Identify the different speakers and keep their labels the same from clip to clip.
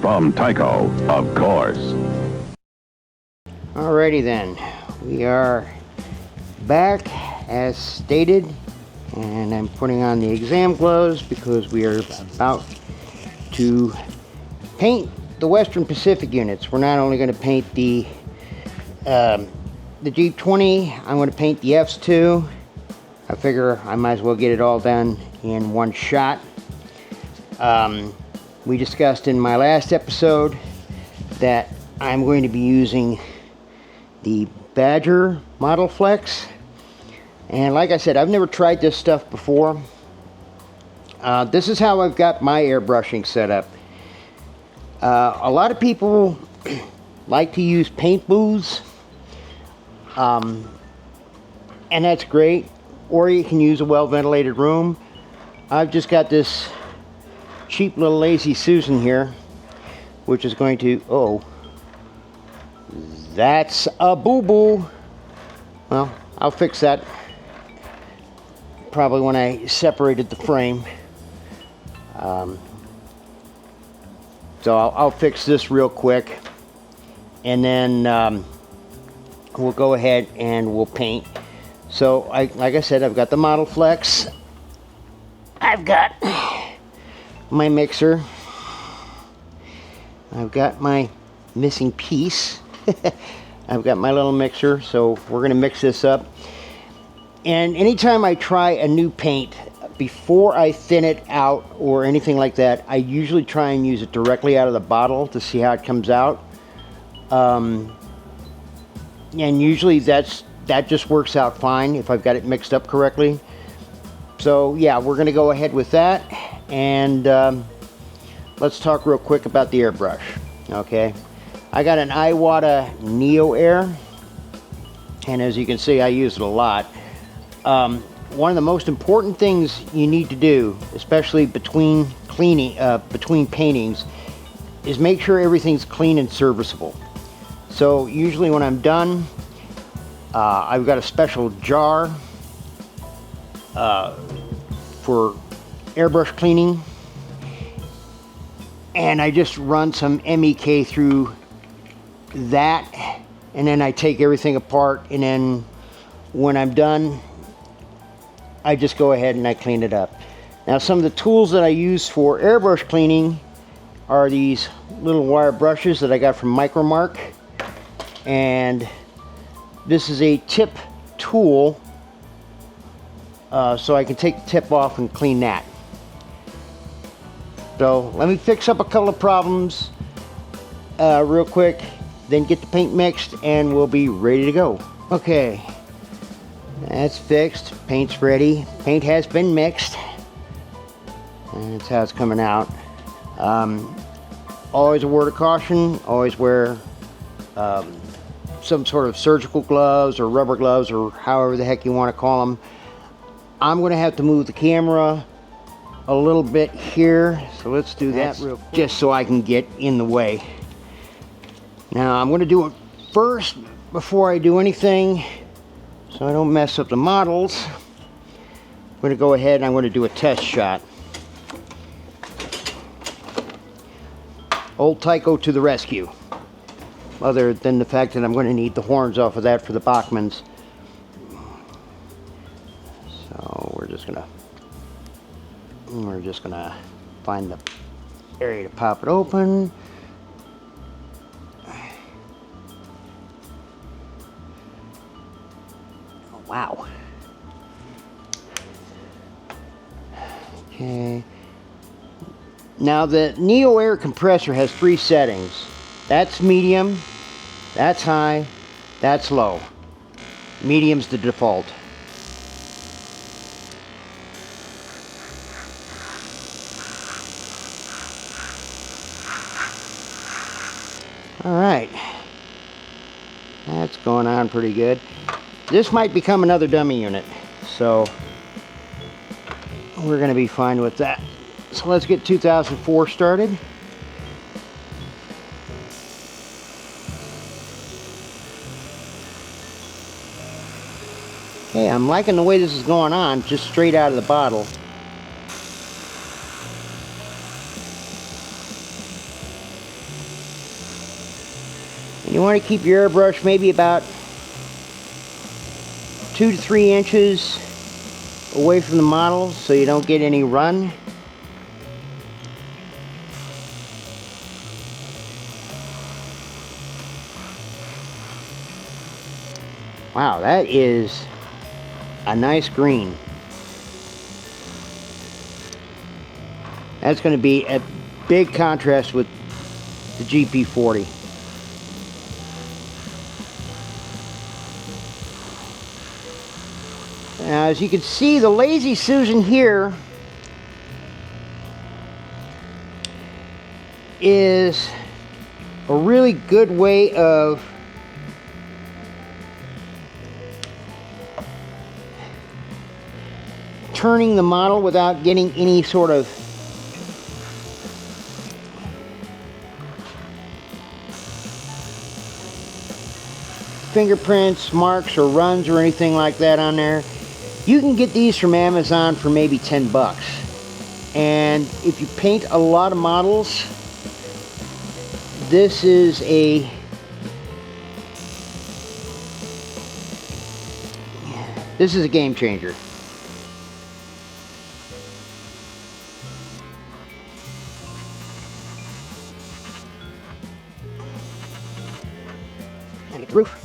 Speaker 1: From Tyco, of course.
Speaker 2: Alrighty then, we are back as stated, and I'm putting on the exam gloves because we are about to paint the Western Pacific units. We're not only going to paint the Jeep 20, I'm going to paint the Fs too. I figure I might as well get it all done in one shot. We discussed in my last episode that I'm going to be using the Badger Model Flex, and like I said, I've never tried this stuff before. This is how I've got my airbrushing set up. A lot of people like to use paint booths, and that's great, or you can use a well ventilated room. I've just got this cheap little Lazy Susan here, which is going to, oh, that's a boo-boo. Well, I'll fix that probably when I separated the frame. So I'll fix this real quick, and then we'll go ahead and we'll paint. So like I said, I've got the Model Flex. I've got my mixer. I've got my missing piece. I've got my little mixer, so we're going to mix this up. And anytime I try a new paint, before I thin it out or anything like that, I usually try and use it directly out of the bottle to see how it comes out. And usually that just works out fine if I've got it mixed up correctly. So yeah, we're going to go ahead with that, and let's talk real quick about the airbrush. Okay, I got an Iwata Neo Air, and as you can see, I use it a lot. One of the most important things you need to do, especially between paintings, is make sure everything's clean and serviceable. So usually when I'm done, I've got a special jar for airbrush cleaning, and I just run some MEK through that, and then I take everything apart, and then when I'm done, I just go ahead and I clean it up. Now, some of the tools that I use for airbrush cleaning are these little wire brushes that I got from Micromark, and this is a tip tool, so I can take the tip off and clean that. So let me fix up a couple of problems real quick, then get the paint mixed, and we'll be ready to go. Okay, that's fixed. Paint's ready. Paint has been mixed, and that's how it's coming out. Always a word of caution, always wear some sort of surgical gloves or rubber gloves, or however the heck you want to call them. I'm going to have to move the camera a little bit here, so let's do that real quick, just so I can get in the way. Now I'm going to do it first before I do anything, so I don't mess up the models. I'm going to go ahead and I'm going to do a test shot. Old Tyco to the rescue. Other than the fact that I'm going to need the horns off of that for the Bachmanns. So we're just gonna find the area to pop it open. Oh, wow. Okay. Now the Neo Air compressor has 3 settings. That's medium, that's high, that's low. Medium's the default. Alright, that's going on pretty good. This might become another dummy unit, so we're going to be fine with that. So let's get 2004 started. Okay, I'm liking the way this is going on, just straight out of the bottle. You want to keep your airbrush maybe about 2 to 3 inches away from the model so you don't get any run. Wow, that is a nice green. That's going to be a big contrast with the GP40. Now, as you can see, the Lazy Susan here is a really good way of turning the model without getting any sort of fingerprints, marks, or runs or anything like that on there. You can get these from Amazon for maybe 10 bucks. And if you paint a lot of models, this is a game changer. And get the roof.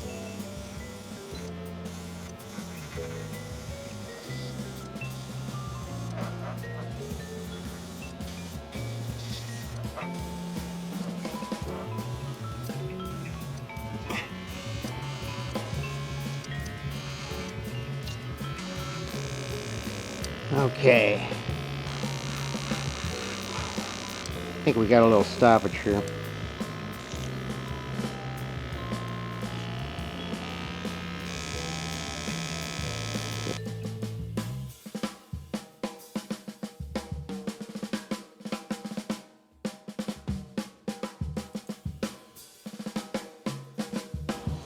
Speaker 2: Okay. I think we got a little stoppage here.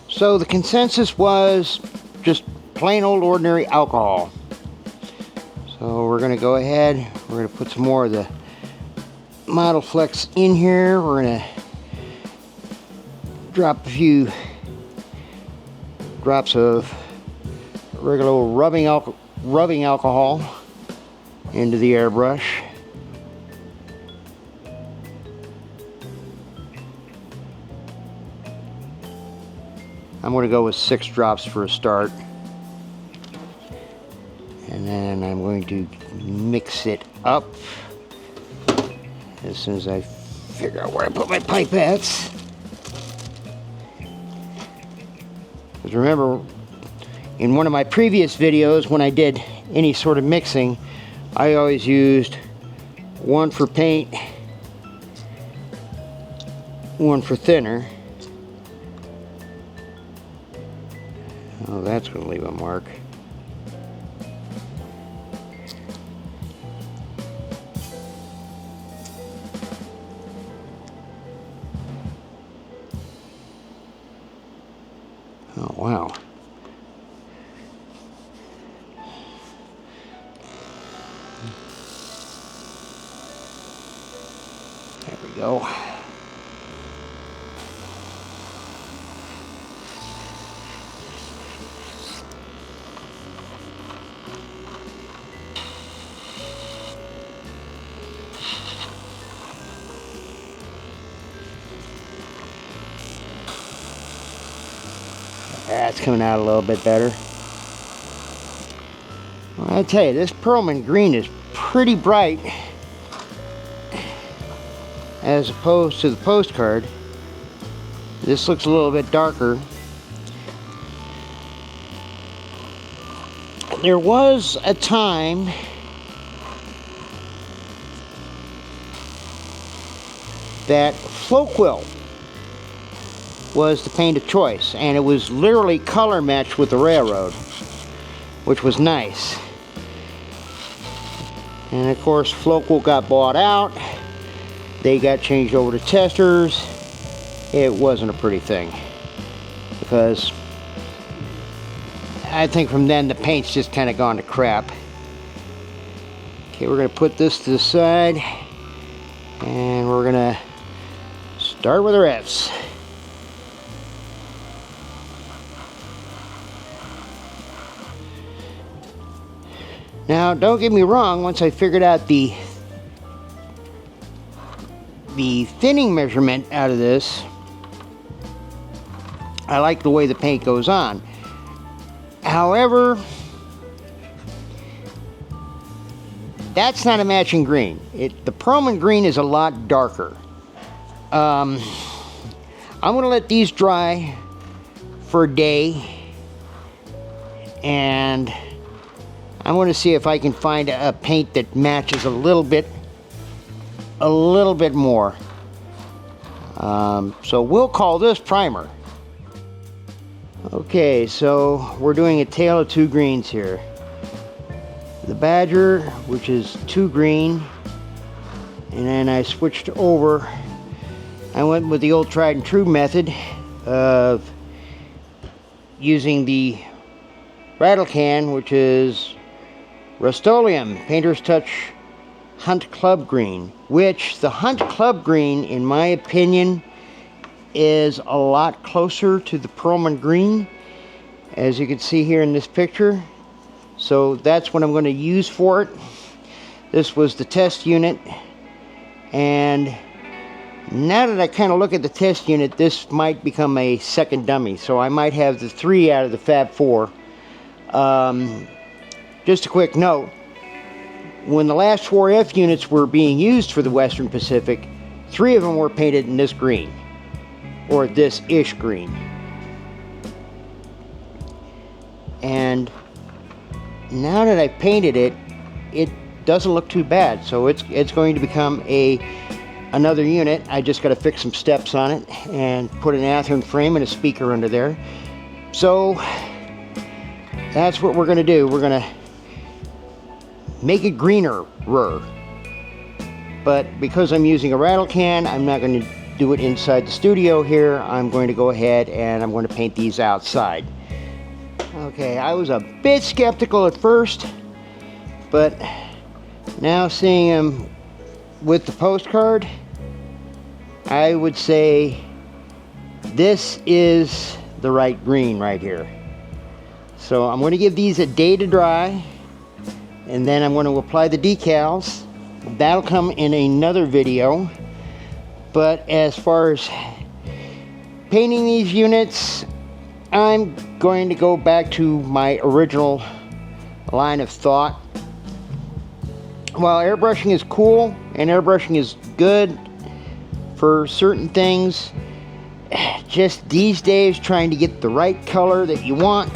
Speaker 2: So the consensus was just plain old ordinary alcohol. So we're going to go ahead, we're going to put some more of the Model Flex in here. We're going to drop a few drops of regular old rubbing alcohol into the airbrush. I'm going to go with 6 drops for a start. And then I'm going to mix it up as soon as I figure out where I put my pipettes. Because remember, in one of my previous videos when I did any sort of mixing, I always used one for paint, one for thinner. Oh, that's going to leave a mark. Oh, wow. There we go. That's coming out a little bit better. Well, I tell you, this Perlman green is pretty bright as opposed to the postcard. This looks a little bit darker. There was a time that Floquil was the paint of choice, and it was literally color matched with the Railroad, which was nice. And of course Floquil got bought out, they got changed over to Testors. It wasn't a pretty thing, because I think from then the paint's just kind of gone to crap. Okay, we're going to put this to the side, and we're going to start with the reds. Now, don't get me wrong, once I figured out the thinning measurement out of this, I like the way the paint goes on. However, that's not a matching green. The Perlman green is a lot darker. I'm going to let these dry for a day, and I'm going to see if I can find a paint that matches a little bit more. So we'll call this primer. Okay, so we're doing a tale of two greens here. The Badger, which is 2 green, and then I switched over. I went with the old tried and true method of using the rattle can, which is Rust-Oleum Painter's Touch Hunt Club Green, which the Hunt Club Green, in my opinion, is a lot closer to the Perlman green, as you can see here in this picture. So that's what I'm going to use for it. This was the test unit, and now that I kind of look at the test unit, this might become a second dummy. So I might have the 3 out of the Fab 4. Just a quick note, when the last 4 F units were being used for the Western Pacific, 3 of them were painted in this green, or this ish green. And now that I painted it, it doesn't look too bad. So it's going to become another unit. I just got to fix some steps on it and put an Athearn frame and a speaker under there. So that's what we're going to do. We're going to make it greener. But because I'm using a rattle can, I'm not going to do it inside the studio here. I'm going to go ahead and I'm going to paint these outside. Okay, I was a bit skeptical at first, but now seeing them with the postcard, I would say this is the right green right here. So I'm going to give these a day to dry, and then I'm going to apply the decals. That'll come in another video. But as far as painting these units, I'm going to go back to my original line of thought. While airbrushing is cool and airbrushing is good for certain things, just these days trying to get the right color that you want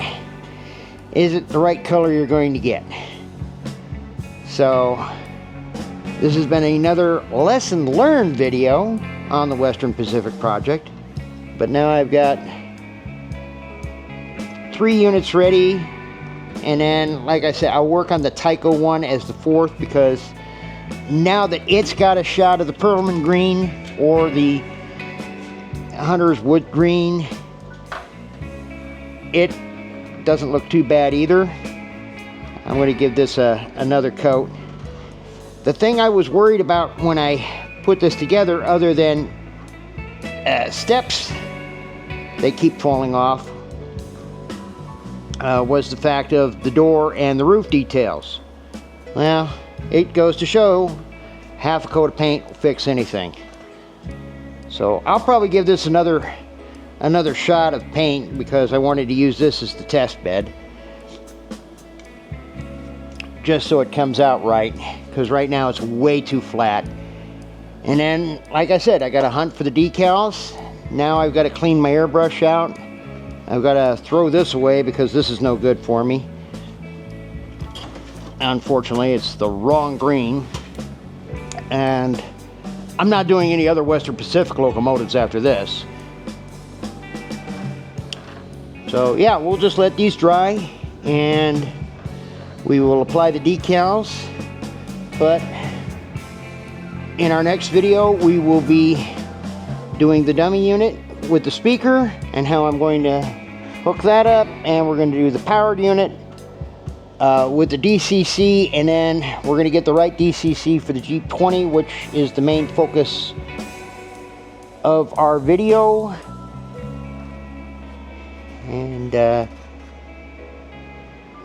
Speaker 2: isn't the right color you're going to get. So this has been another lesson learned video on the Western Pacific project, but now I've got 3 units ready, and then like I said, I'll work on the Tyco one as the 4th, because now that it's got a shot of the Perlman green or the Hunter's Wood green, it doesn't look too bad either. I'm going to give this another coat. The thing I was worried about when I put this together, other than steps, they keep falling off, was the fact of the door and the roof details. Well, it goes to show half a coat of paint will fix anything. So I'll probably give this another shot of paint, because I wanted to use this as the test bed, just so it comes out right, because right now it's way too flat. And then, like I said, I got to hunt for the decals. Now I've got to clean my airbrush out. I've got to throw this away because this is no good for me. Unfortunately, it's the wrong green. And I'm not doing any other Western Pacific locomotives after this. So yeah, we'll just let these dry and we will apply the decals. But in our next video, we will be doing the dummy unit with the speaker and how I'm going to hook that up, and we're going to do the powered unit with the DCC, and then we're going to get the right DCC for the Jeep 20, which is the main focus of our video. And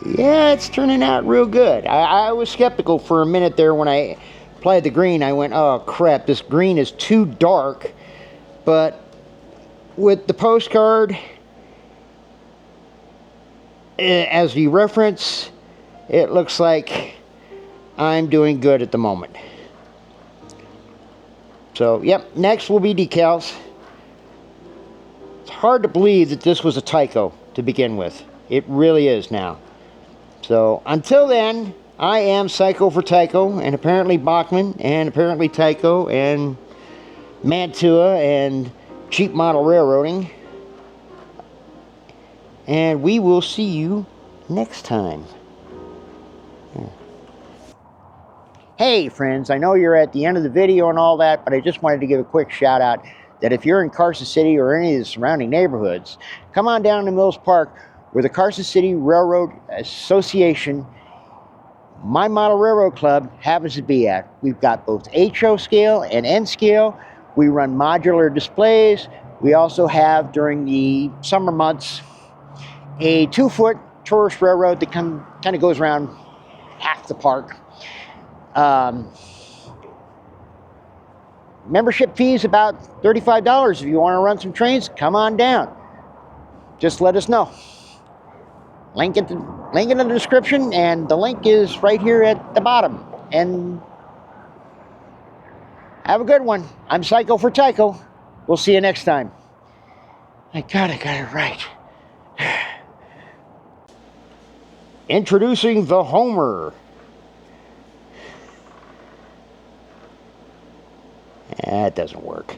Speaker 2: yeah, it's turning out real good. I was skeptical for a minute there when I applied the green. I went, oh crap, this green is too dark. But with the postcard as the reference, it looks like I'm doing good at the moment. So, yep, next will be decals. It's hard to believe that this was a Tyco to begin with. It really is now. So, until then, I am Psycho for Tyco, and apparently Bachmann, and apparently Tyco, and Mantua, and Cheap Model Railroading. And we will see you next time. Hey friends, I know you're at the end of the video and all that, but I just wanted to give a quick shout out that if you're in Carson City or any of the surrounding neighborhoods, come on down to Mills Park where the Carson City Railroad Association, my model railroad club, happens to be at. We've got both HO scale and N scale. We run modular displays. We also have, during the summer months, a 2-foot tourist railroad that kind of goes around half the park. Membership fee is about $35. If you want to run some trains, come on down. Just let us know. Link in the description, and the link is right here at the bottom. And have a good one. I'm Psycho for Tyco. We'll see you next time. My God, I got it right. Introducing the Homer. That doesn't work.